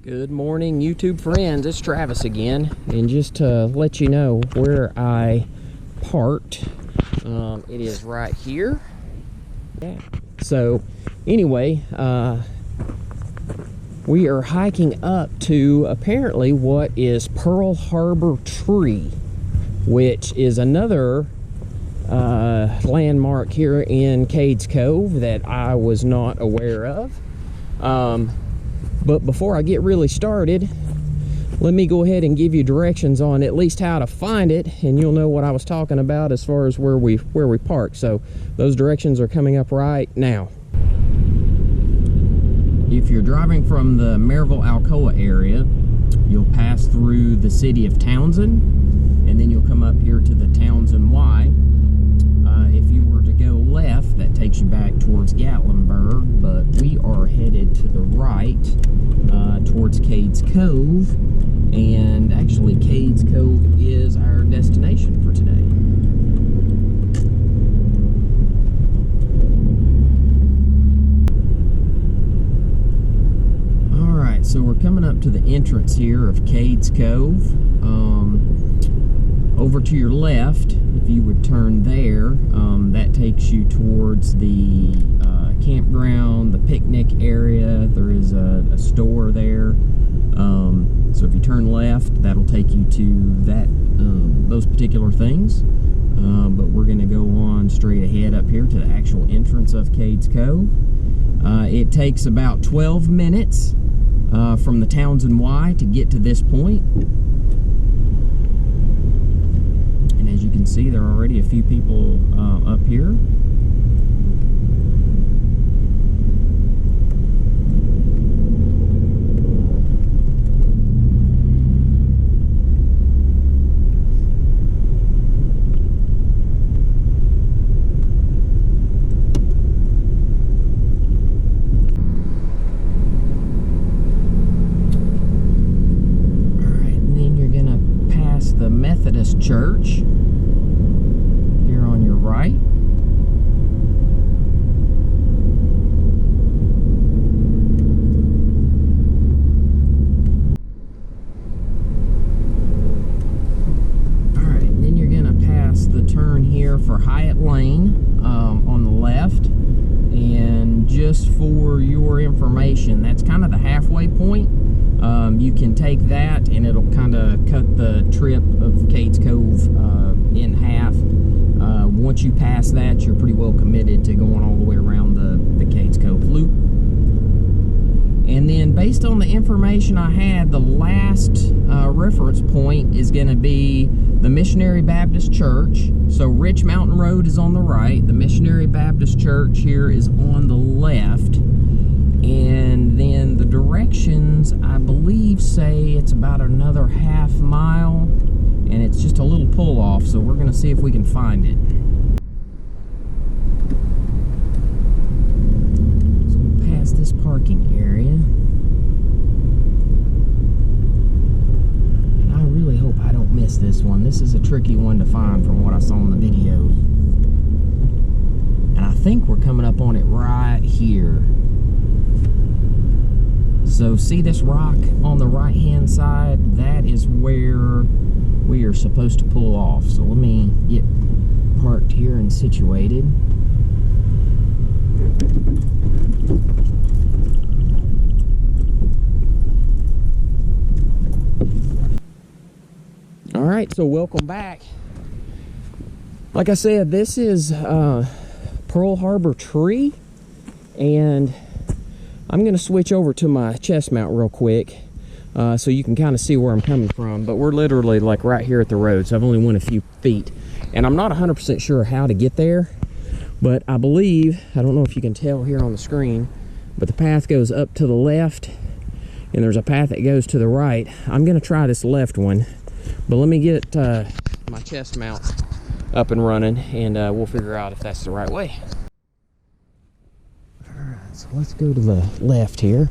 Good morning, YouTube friends. It's Travis again, and just to let you know where I parked, it is right here. Yeah. So anyway, we are hiking up to apparently what is Pearl Harbor Tree, which is another landmark here in Cades Cove that I was not aware of. But before I get really started, let me go ahead and give you directions on at least how to find it, and you'll know what I was talking about as far as where we parked. So those directions are coming up right now. If you're driving from the Maryville-Alcoa area, you'll pass through the city of Townsend, and then you'll come up here to the Townsend Y. If you were to go left, that takes you back towards Gatlinburg, but we are headed to the right towards Cades Cove, and actually Cades Cove is our destination for today. Alright, so we're coming up to the entrance here of Cades Cove. Over to your left, if you would turn there, that takes you towards the campground, the picnic area. There is a store there. So if you turn left, that'll take you to that those particular things. But we're going to go on straight ahead up here to the actual entrance of Cades Cove. It takes about 12 minutes from the Townsend Y to get to this point. As you can see, there are already a few people up here. All right, and then you're gonna pass the Methodist Church on your right. Alright, and then you're going to pass the turn here for Hyatt Lane on the left. And just for your information, that's kind of the halfway point. You can take that and it'll kind of cut the trip of Cades Cove in half. Once you pass that, you're pretty well committed to going all the way around the Cades Cove loop. And then based on the information I had, the last reference point is going to be the Missionary Baptist Church. So Rich Mountain Road is on the right. The Missionary Baptist Church here is on the left. And then the directions, I believe, say it's about another half mile. And it's just a little pull off, so we're going to see if we can find it. So we'll pass this parking area. And I really hope I don't miss this one. This is a tricky one to find from what I saw in the video. And I think we're coming up on it right here. So see this rock on the right hand side? That is where we are supposed to pull off. So let me get parked here and situated. All right, so welcome back. Like I said, this is Pearl Harbor Tree, and I'm going to switch over to my chest mount real quick. So you can kind of see where I'm coming from, but we're literally like right here at the road, so I've only went a few feet, and I'm not 100% sure how to get there, but I believe, I don't know if you can tell here on the screen, but the path goes up to the left, and there's a path that goes to the right. I'm going to try this left one, but let me get my chest mount up and running, and we'll figure out if that's the right way. All right, so let's go to the left here.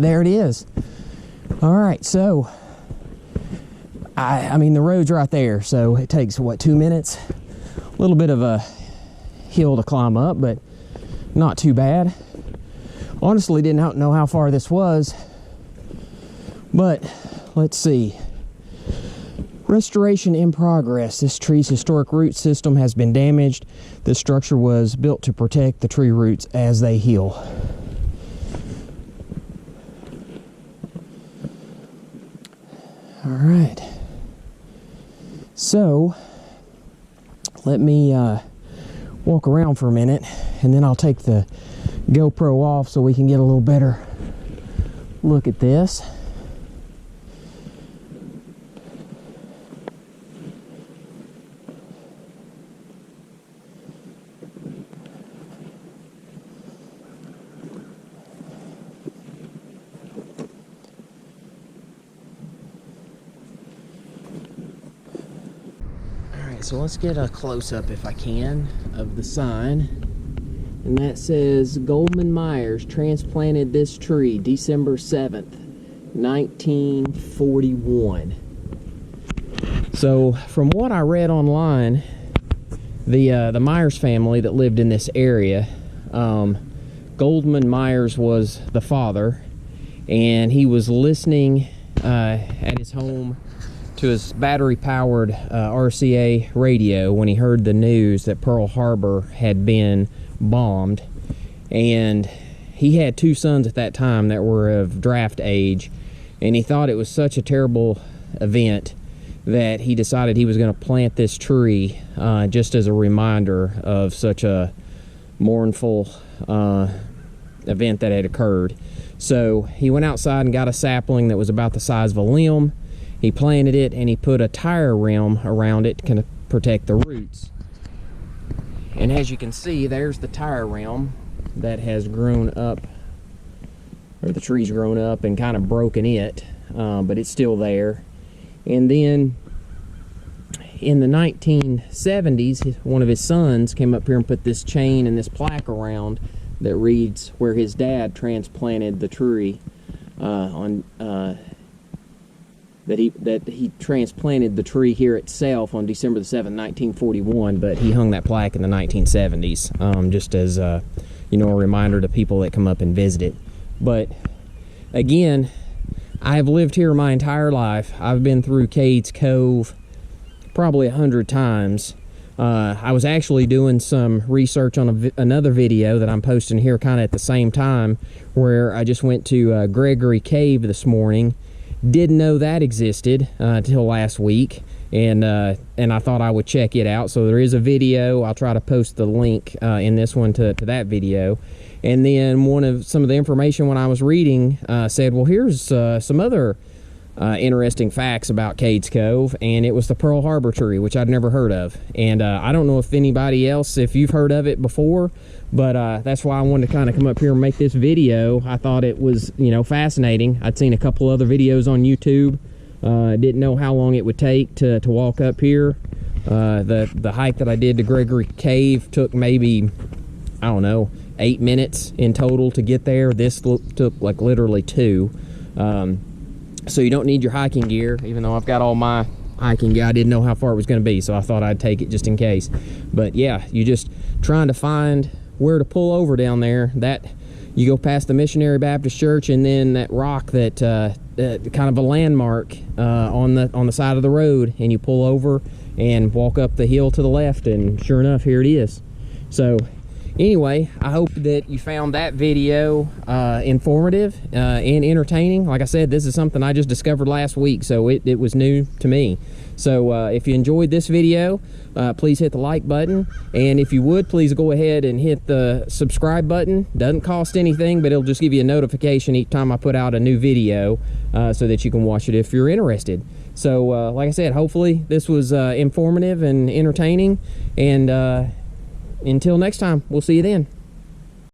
there it is. All right, so I mean the road's right there, so it takes what, 2 minutes? A little bit of a hill to climb up, but not too bad. Honestly, didn't know how far this was, but let's see. Restoration in progress. This tree's historic root system has been damaged. This structure was built to protect the tree roots as they heal. All right. So, let me walk around for a minute, and then I'll take the GoPro off so we can get a little better look at this. So let's get a close-up, if I can, of the sign. And that says, Goldman Myers transplanted this tree December 7th, 1941. So from what I read online, the Myers family that lived in this area, Goldman Myers was the father, and he was listening at his home to his battery-powered RCA radio when he heard the news that Pearl Harbor had been bombed. And he had 2 sons at that time that were of draft age, and he thought it was such a terrible event that he decided he was going to plant this tree just as a reminder of such a mournful event that had occurred. So he went outside and got a sapling that was about the size of a limb. He planted it, and he put a tire rim around it to kind of protect the roots. And as you can see, there's the tire rim that has grown up, or the tree's grown up and kind of broken it, but it's still there. And then in the 1970s, one of his sons came up here and put this chain and this plaque around that reads where his dad transplanted the tree that he transplanted the tree here itself on December the 7th, 1941, but he hung that plaque in the 1970s, just as you know, a reminder to people that come up and visit it. But again, I have lived here my entire life. I've been through Cades Cove probably 100 times. I was actually doing some research on another video that I'm posting here kind of at the same time, where I just went to Gregory Cave this morning. Didn't know that existed until last week, and I thought I would check it out. So there is a video. I'll try to post the link in this one to that video. And then some of the information when I was reading said, well, here's some other interesting facts about Cades Cove, and it was the Pearl Harbor tree, which I'd never heard of. And I don't know if anybody else, if you've heard of it before, but that's why I wanted to kind of come up here and make this video. I thought it was, you know, fascinating. I'd seen a couple other videos on YouTube. Didn't know how long it would take to walk up here. The hike that I did to Gregory Cave took maybe, I don't know, 8 minutes in total to get there. This took like literally 2. So you don't need your hiking gear, even though I've got all my hiking gear. I didn't know how far it was going to be, so I thought I'd take it just in case. But yeah, you just trying to find where to pull over down there. That you go past the Missionary Baptist Church, and then that rock that kind of a landmark on the side of the road, and you pull over and walk up the hill to the left, and sure enough, here it is. So anyway, I hope that you found that video informative and entertaining. Like I said, this is something I just discovered last week, so it was new to me. So if you enjoyed this video, please hit the like button, and if you would, please go ahead and hit the subscribe button. Doesn't cost anything, but it'll just give you a notification each time I put out a new video so that you can watch it if you're interested. So like I said, hopefully this was informative and entertaining, and until next time, we'll see you then.